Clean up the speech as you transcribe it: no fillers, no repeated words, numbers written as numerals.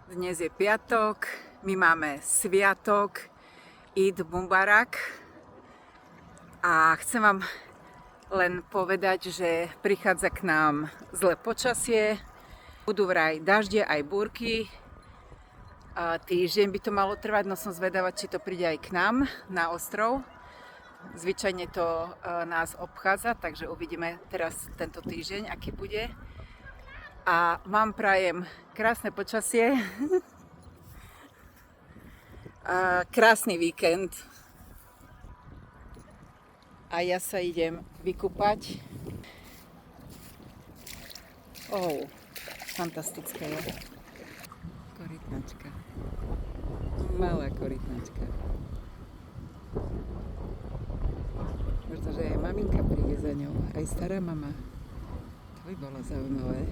Dnes je piatok, my máme sviatok Eid Mubarak a chcem vám len povedať, že prichádza k nám zlé počasie, budú vraj dažde aj búrky. Týždeň by to malo trvať, no som zvedavá, či to príde aj k nám na ostrov. Zvyčajne to nás obchádza, takže uvidíme teraz tento týždeň, aký bude. A vám prajem krásne počasie, a krásny víkend a ja sa idem vykúpať. Fantastická je. Korytnačka. Malá korytnačka. Možno, že aj maminka príde za ňou, aj stará mama. To by bolo zaujímavé.